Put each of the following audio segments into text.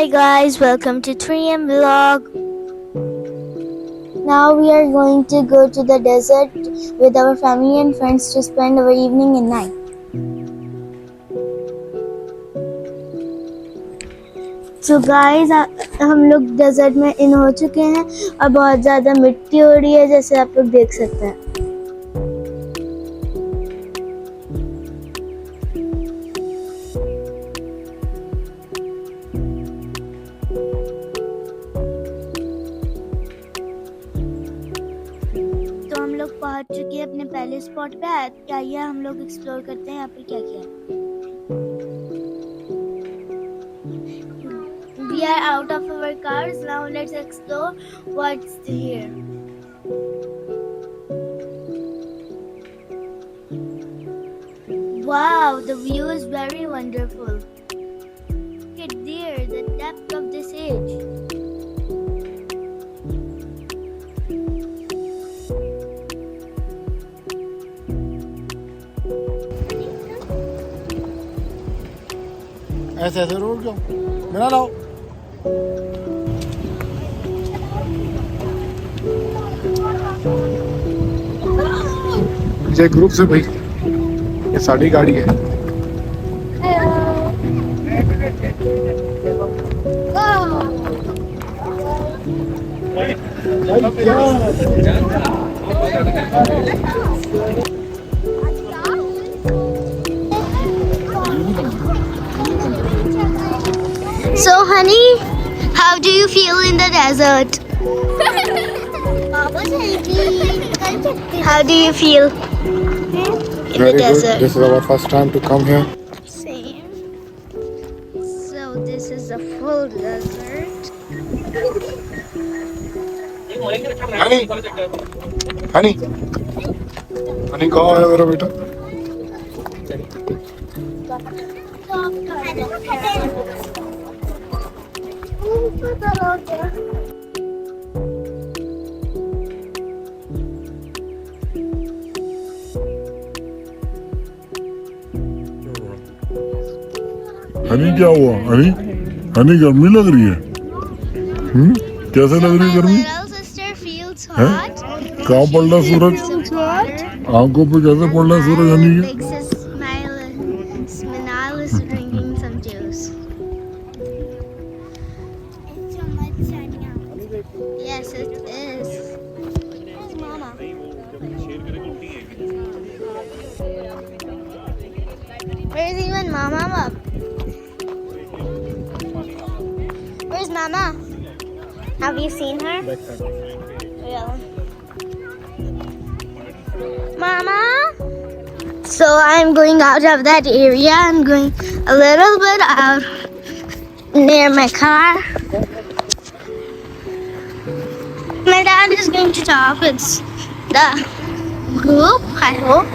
Hi guys, welcome to 3M vlog. Now we are going to go to the desert with our family and friends to spend our evening and night. So guys, हम लोग desert में इन हो चुके हैं और बहुत ज़्यादा मिट्टी हो रही है जैसे आप लोग देख सकते हैं. तो हम लोग पहुंच चुके हैं अपने पहले स्पॉट पे. आइए हम लोग एक्सप्लोर करते हैं यहाँ पर क्या क्या है. We are out of our cars. Now let's explore what's here. Wow, the view is very wonderful. Look at there, the depth of this age. ऐसे ऐसे रोड क्यों बिना लाओ. जय ग्रुप से भाई ये साड़ी गाड़ी है. So honey, how do you feel in the desert? How do you feel in the desert? This is our first time to come here. Same. So this is a full desert. Honey Honey Honey कहाँ है मेरा बेटा. हनी क्या हुआ हनी हनी गर्मी लग रही है. कैसे लग रही है गर्मी. Little sister feels hot. कहाँ पड़ रहा सूरज. आंखों पे कैसे पड़ रहा सूरज हनी के. Manal is drinking some juice. It's so much sunny out. Yes, it is. Where's Mama? Where's even Mama? Where's Mama? Have you seen her? Really? Mama? So I'm going out of that area. I'm going a little bit out near my car. My dad is going to talk with the group, I hope.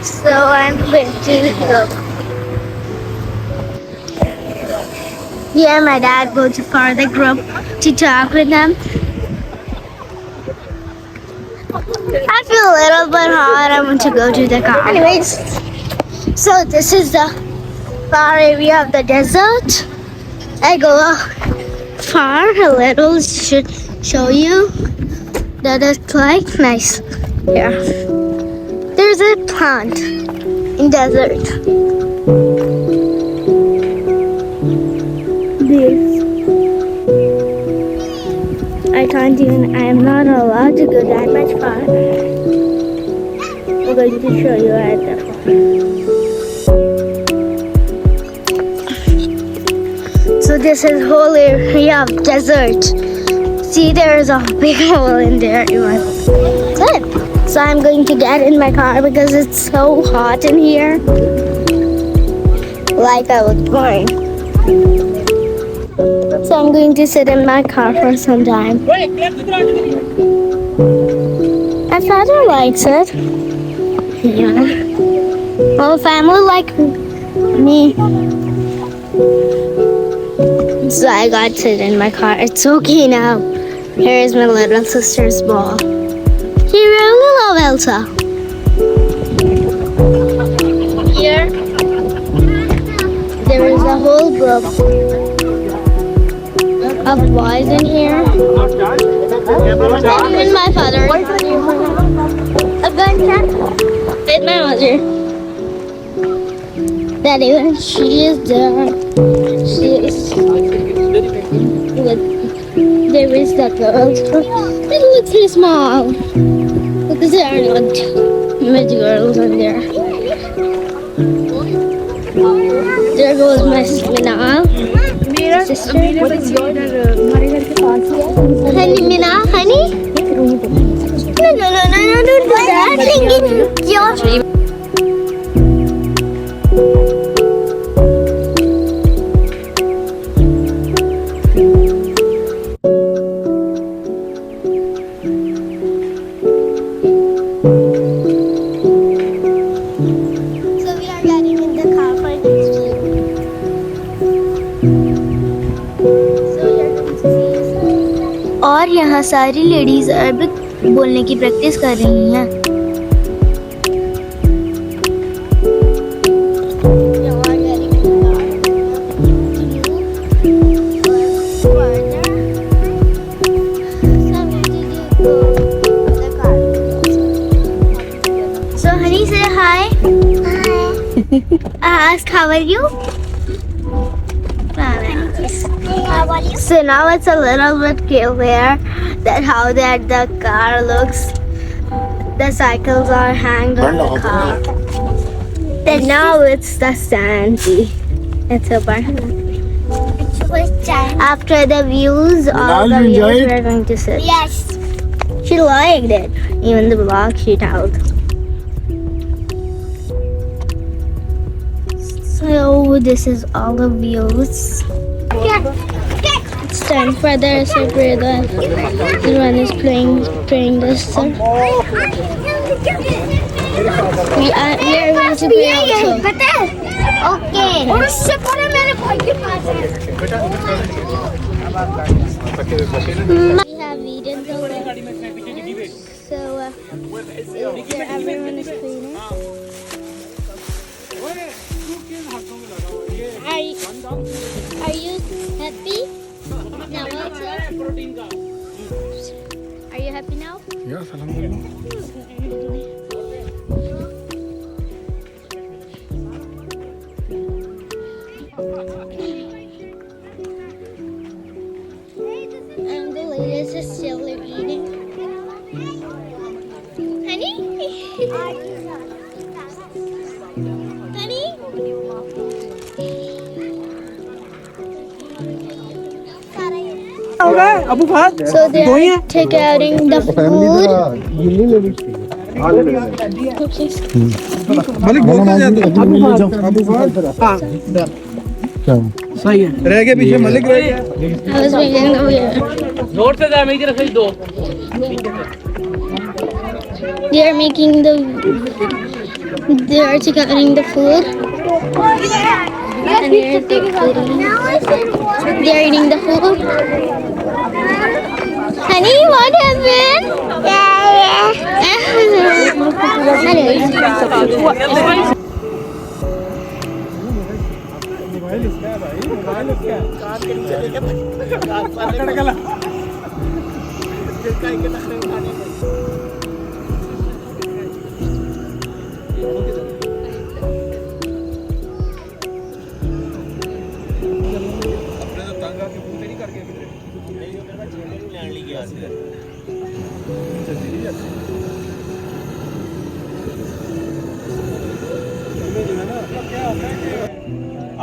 So I'm going to look. Yeah, my dad goes for the group to talk with them. I feel a little bit hot. I want to go to the car. Anyways, so this is the far area of the desert. I go far a little. Should show you that it's like nice. Yeah, there's a plant in desert. This. I am not allowed to go that much far. I'm going to show you at the far. So this is whole area of desert. See, there is a big hole in there. Good. So I'm going to get in my car because it's so hot in here. Like I was born. So I'm going to sit in my car for some time. My father likes it. Yeah. Well, family like me. So I got to sit in my car. It's okay now. Here is my little sister's ball. Hello, Elsa. Here, there is a whole group of boys in here. And even my father is in here. A gunshot with my mother. That even she is there. She is with, there is the girls. It looks really small. Because there are not many girls in there. There goes my Mina. Sister. Honey, Mina, honey? No, don't do that. Thinking So we are getting in the car for this trip. So we are going to see. और यहाँ सारी ladies Arabic बोलने की practice कर रही हैं। We are getting in the car. Further. So we did go the car. So honey, say hi. Ask how are you? How about you? So now it's a little bit clear that how that the car looks. The cycles are hanged on the car. And now it's the sandy. It's over. After the views, all the views we're going to sit. Yes. She liked it. Even the vlog she told. So this is all the views. It's time for the separate. The one is playing this song. We are going to play also. Okay. उससे पहले मेरे भाई के पास है. We have eaten the so everyone is cleaning. Are you happy now also? Are you happy now? Yes, alhamdulillah. And the ladies is still eating. Honey? Honey? So they are taking the food. सही है रह गए पीछे मलिक रह गया I was making the weird. जोर से जा मेरी तरफ से दो They are making the. They are taking the food. And they are eating the food. Honey, what happened?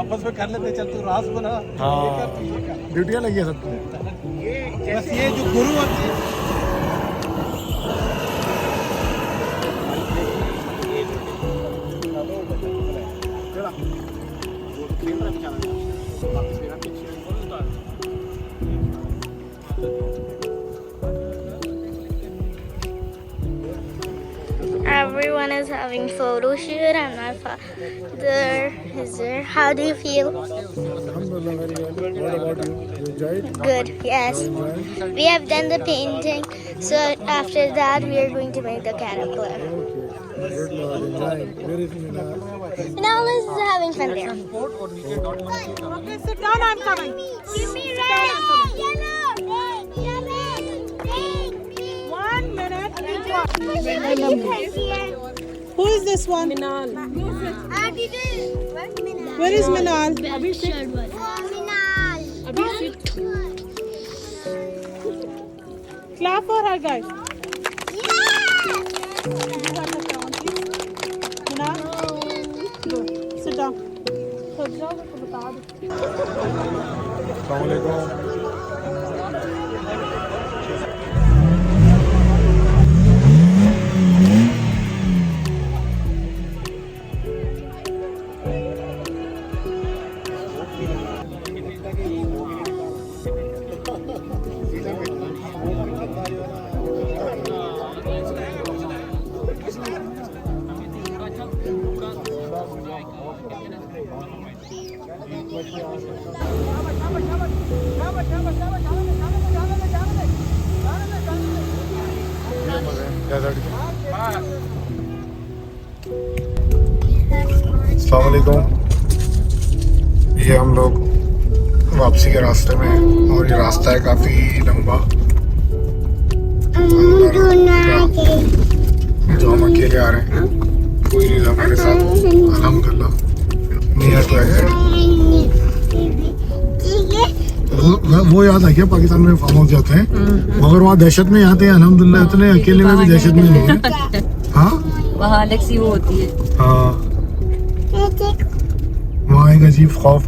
आपस में कर लेते चल तू रास बना ड्यूटियां लगी है सबकी बस ये जो गुरु होते हैं Everyone is having photo shoot and my father is there. How do you feel? Alhamdulillah, very well. What about you? You enjoyed? Good, yes. We have done the painting, so after that we are going to make the caterpillar. Okay. Now Liz is having fun there. Okay, sit down, I'm coming. Give me red, yellow, red. 1 minute. Here. Who is this one? Minal. Where is Minal? Clap for her, guys. Minal, go. Sit down. अस्सलाम वालेकुम। ये हम लोग वापसी के रास्ते में हैं और ये रास्ता है काफ़ी लंबा जो हम अकेले आ रहे हैं, कोई नहीं हमारे साथ अल्हम्दुलिल्लाह। नियर टू एग्जिट वो याद है क्या पाकिस्तान में फार्म हाउस जाते हैं मगर वहाँ दहशत में आते हैं, अल्हम्दुलिल्लाह इतने अकेले में भी दहशत में नहीं है। हाँ वहाँ अलग सी वो होती है। हाँ वहाँ एक अजीब खौफ